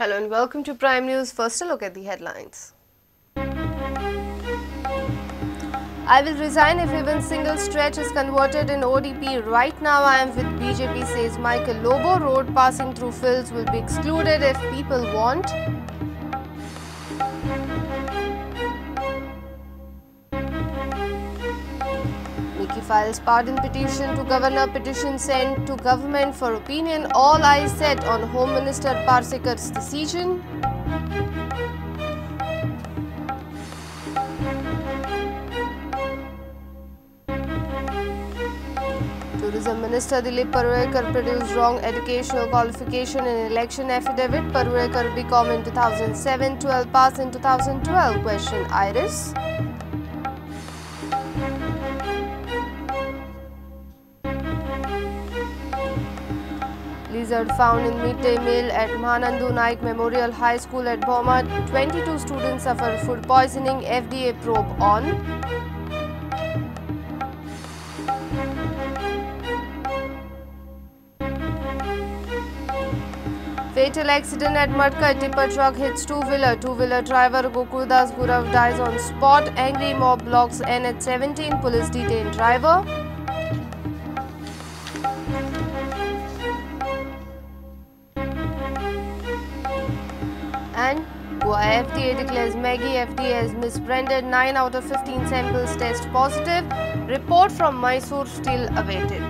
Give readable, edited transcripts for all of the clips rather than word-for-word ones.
Hello and welcome to Prime News. First, a look at the headlines. I will resign if even single stretch is converted in ODP. Right now I am with BJP, says Michael Lobo. Road passing through fields will be excluded if people want. Mickey files pardon petition to governor. Petition sent to government for opinion. All eyes set on Home Minister Pacheco's decision. Tourism Minister Dilip Parulekar produced wrong educational qualification in election affidavit. Parulekar BCom in 2007, 12 pass in 2012. Question Iris. Lizard found in midday meal at Mahanandu Naik Memorial High School at Bhoma. 22 students suffer food poisoning. FDA probe on. Fatal accident at Matka. Tipper truck hits two-wheeler. Two-wheeler driver Gokuldas Gurav dies on spot. Angry mob blocks NH17. Police detained driver. And Goa FDA declares Maggie FDA as misbranded. 9 out of 15 samples test positive. Report from Mysore still awaited.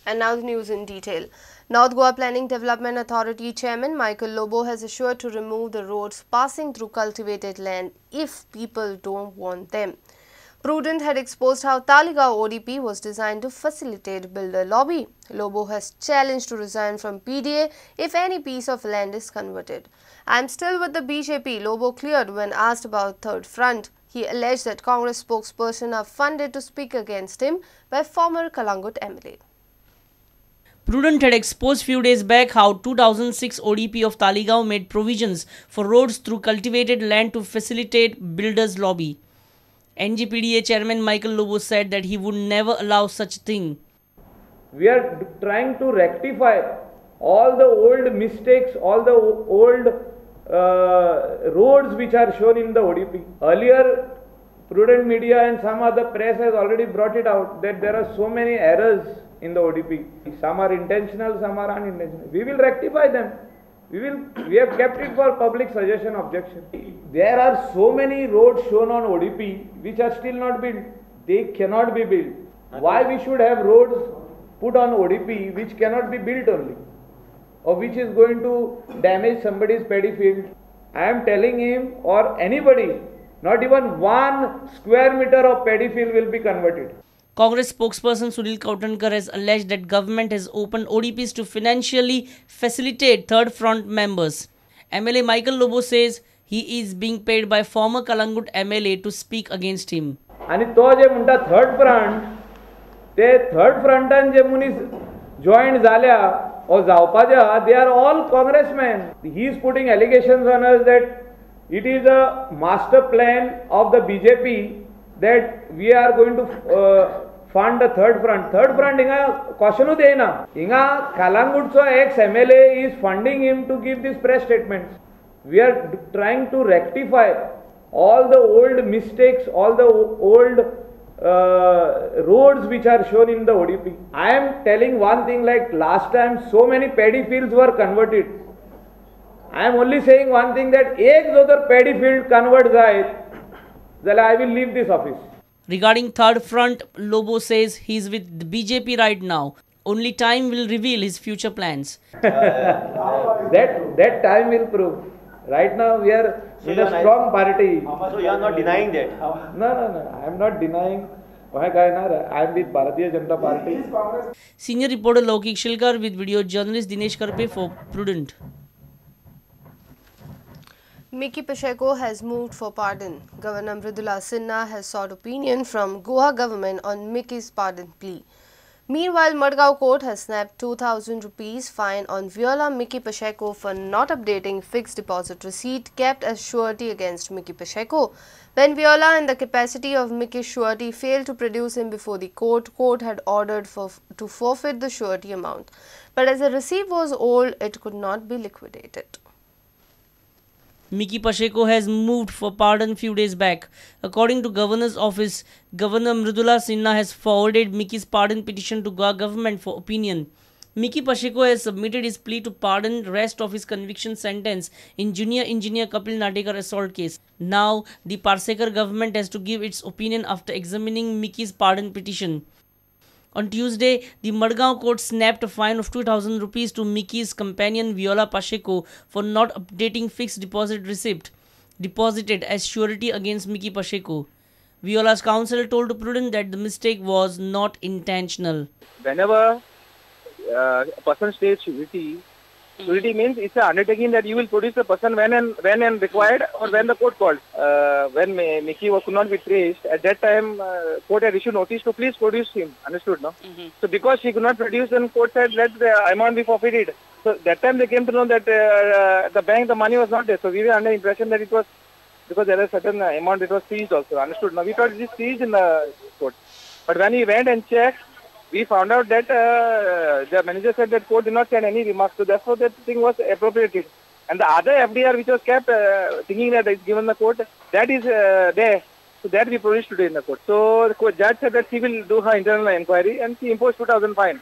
And now the news in detail. North Goa Planning Development Authority Chairman Michael Lobo has assured to remove the roads passing through cultivated land if people don't want them. Prudent had exposed how Talegaon ODP was designed to facilitate builder lobby. Lobo has challenged to resign from PDA if any piece of land is converted. "I am still with the BJP," Lobo cleared when asked about Third Front. He alleged that Congress spokesperson are funded to speak against him by former Kalangut MLA. Prudent had exposed few days back how 2006 ODP of Talegaon made provisions for roads through cultivated land to facilitate builders' lobby. NGPDA Chairman Michael Lobo said that he would never allow such a thing. We are trying to rectify all the old mistakes, all the old roads which are shown in the ODP. Earlier, Prudent Media and some other press has already brought it out that there are so many errors in the ODP. Some are intentional, some are unintentional. We will rectify them. We have kept it for public suggestion objection. There are so many roads shown on ODP which are still not built. They cannot be built. Why we should have roads put on ODP which cannot be built only, or which is going to damage somebody's paddy field? I am telling him or anybody, not even 1 square meter of paddy field will be converted. Congress spokesperson Sunil Kautankar has alleged that government has opened ODPs to financially facilitate Third Front members. MLA Michael Lobo says he is being paid by former Kalangut MLA to speak against him. आणि तो जे म्हणता third front, ते third फ्रंटान जे मनीस join झाल्या or जावपाचे आहा, they are all congressmen. He is putting allegations on us that it is a master plan of the BJP that we are going to fund the third front. Third front hinga caution देना. Hinga Kalangut's ex-MLA is funding him to give these press statements. We are trying to rectify all the old mistakes, all the old roads which are shown in the ODP. I am telling one thing, like last time so many paddy fields were converted. I am only saying one thing, that एक जो तर paddy field convert जाए, then I will leave this office. Regarding Third Front, Lobo says he is with the BJP right now. Only time will reveal his future plans. that time will prove. Right now we are in a strong party. So you are not denying that? No. I am not denying. I am with Bharatiya Janata Party. Senior reporter Laukik Shilkar with video journalist Dinesh Karpe for Prudent. Mickey Pacheco has moved for pardon. Governor Mridula Sinha has sought opinion from Goa government on Mickey's pardon plea. Meanwhile, Madgaon court has snapped 2,000 rupees fine on Viola Mickey Pacheco for not updating fixed deposit receipt kept as surety against Mickey Pacheco. When Viola, in the capacity of Mickey's surety, failed to produce him before the court had ordered to forfeit the surety amount. But as the receipt was old, it could not be liquidated. Mickey Pacheco has moved for pardon few days back. According to Governor's office, Governor Mridula Sinha has forwarded Mickey's pardon petition to Goa government for opinion. Mickey Pacheco has submitted his plea to pardon rest of his conviction sentence in junior engineer Kapil Nadekar assault case. Now, the Pacheco government has to give its opinion after examining Mickey's pardon petition. On Tuesday, the Madgaon court snapped a fine of 2,000 rupees to Mickey's companion Viola Pacheco for not updating fixed deposit receipt deposited as surety against Mickey Pacheco. Viola's counsel told Prudent that the mistake was not intentional. Whenever a person stays surety means it's an undertaking that you will produce the person when and required or when the court called. When Mickey could not be traced, at that time court had issued notice to please produce him. Understood, no? So because she could not produce, then court said let the amount be forfeited. So that time they came to know that the bank, the money was not there. So we were under the impression that it was because there was a certain amount that was seized also. Understood? Now we thought it is seized in the court. But when we went and checked, we found out that the manager said that court did not send any remarks, so therefore that thing was appropriated. And the other FDR which was kept thinking that it's given the court, that is there. So that we produced today in the court. So the judge said that she will do her internal inquiry and she imposed 2,000 fine.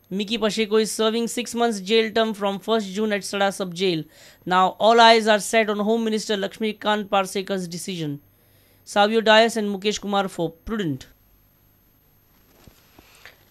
Mickey Pacheco is serving 6 months jail term from 1st June at Sada sub-jail. Now all eyes are set on Home Minister Lakshmikant Parsekar's decision. Savio Dias and Mukesh Kumar for Prudent.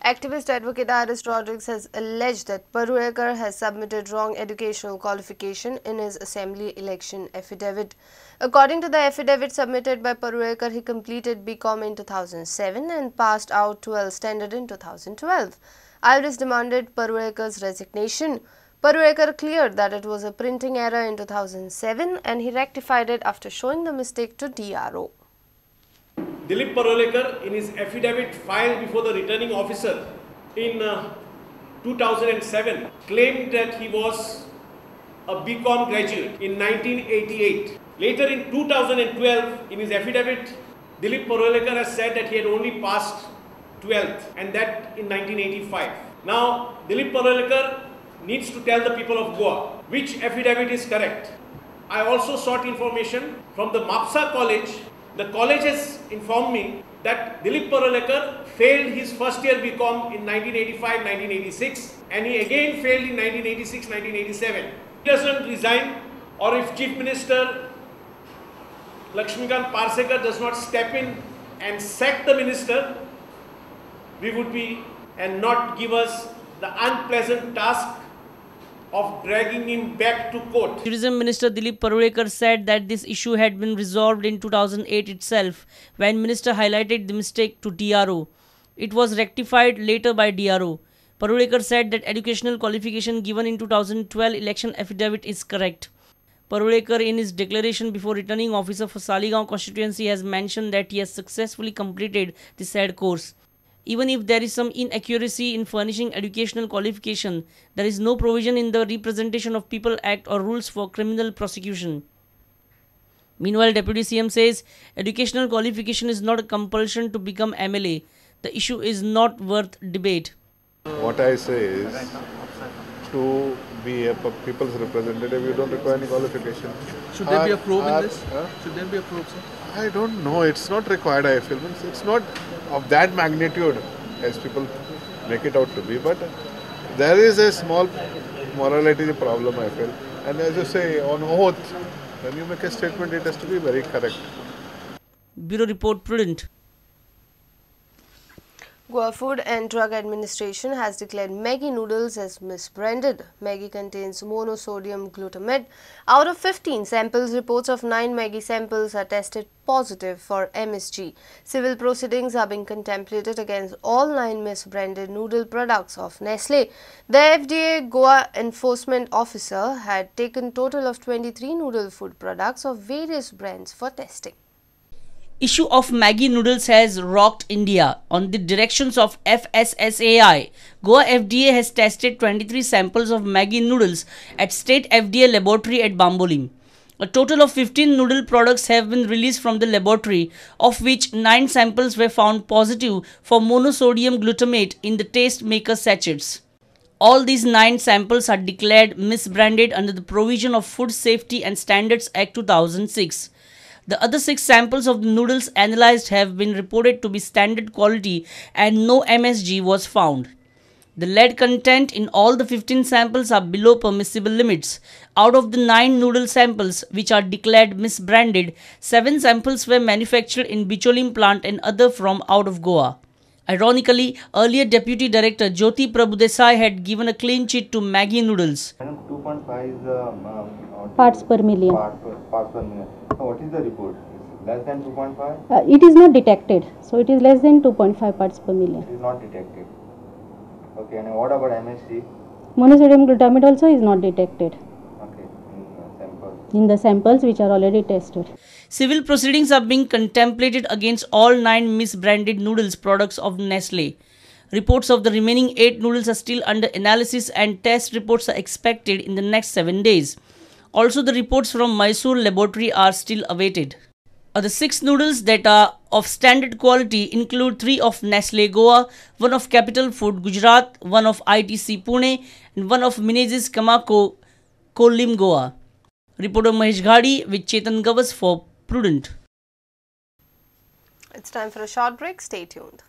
Activist advocate Iris Rodriguez has alleged that Parulekar has submitted wrong educational qualification in his assembly election affidavit. According to the affidavit submitted by Parulekar, he completed BCom in 2007 and passed out 12th standard in 2012. Iris demanded Parulekar's resignation. Parulekar cleared that it was a printing error in 2007 and he rectified it after showing the mistake to DRO. Dilip Parulekar, in his affidavit filed before the returning officer in 2007, claimed that he was a BCom graduate in 1988. Later in 2012, in his affidavit, Dilip Parulekar has said that he had only passed 12th and that in 1985. Now, Dilip Parulekar needs to tell the people of Goa which affidavit is correct. I also sought information from the MAPSA college. The college has informed me that Dilip Parulekar failed his first year BCom in 1985-1986 and he again failed in 1986-1987. He doesn't resign, or if Chief Minister Lakshmikant Parsekar does not step in and sack the minister, we would be and not give us the unpleasant task of dragging him back to court. Tourism Minister Dilip Parulekar said that this issue had been resolved in 2008 itself when Minister highlighted the mistake to DRO. It was rectified later by DRO. Parulekar said that educational qualification given in 2012 election affidavit is correct. Parulekar, in his declaration before returning officer for Saligaon constituency, has mentioned that he has successfully completed the said course. Even if there is some inaccuracy in furnishing educational qualification, there is no provision in the Representation of People Act or rules for criminal prosecution. Meanwhile, Deputy CM says educational qualification is not a compulsion to become MLA. The issue is not worth debate. What I say is, to be a people's representative, you don't require any qualification. Should there be a probe in this? Should there be a probe, sir? I don't know. It's not required, I feel. It's not of that magnitude as people make it out to be. But there is a small morality problem, I feel. And as you say, on oath, when you make a statement, it has to be very correct. Bureau Report, Prudent. Goa Food and Drug Administration has declared Maggi noodles as misbranded. Maggi contains monosodium glutamate. Out of 15 samples, reports of 9 Maggi samples are tested positive for MSG. Civil proceedings are being contemplated against all 9 misbranded noodle products of Nestle. The FDA Goa Enforcement Officer had taken total of 23 noodle food products of various brands for testing. Issue of Maggi noodles has rocked India. On the directions of FSSAI, Goa FDA has tested 23 samples of Maggi noodles at State FDA laboratory at Bambolim. A total of 15 noodle products have been released from the laboratory, of which 9 samples were found positive for monosodium glutamate in the taste maker sachets. All these 9 samples are declared misbranded under the provision of Food Safety and Standards Act 2006. The other 6 samples of the noodles analyzed have been reported to be standard quality and no MSG was found. The lead content in all the 15 samples are below permissible limits. Out of the 9 noodle samples which are declared misbranded, 7 samples were manufactured in Bicholim plant and other from out of Goa. Ironically, earlier Deputy Director Jyoti Prabhudesai had given a clean chit to Maggi noodles. 2.5 is parts per million. Parts per million. So what is the report? Is less than 2.5? It is not detected. So it is less than 2.5 parts per million. It is not detected. Okay, and what about MSG? Monosodium glutamate also is not detected. Okay, in samples. In the samples which are already tested. Civil proceedings are being contemplated against all 9 misbranded noodles products of Nestle. Reports of the remaining 8 noodles are still under analysis and test reports are expected in the next 7 days. Also, the reports from Mysore laboratory are still awaited. The 6 noodles that are of standard quality include 3 of Nestle Goa, 1 of Capital Food Gujarat, 1 of ITC Pune and 1 of Minez's Kamako, Kollim Goa. Reporter Mahesh Ghadi with Chetan Gavas for Prudent. It's time for a short break. Stay tuned.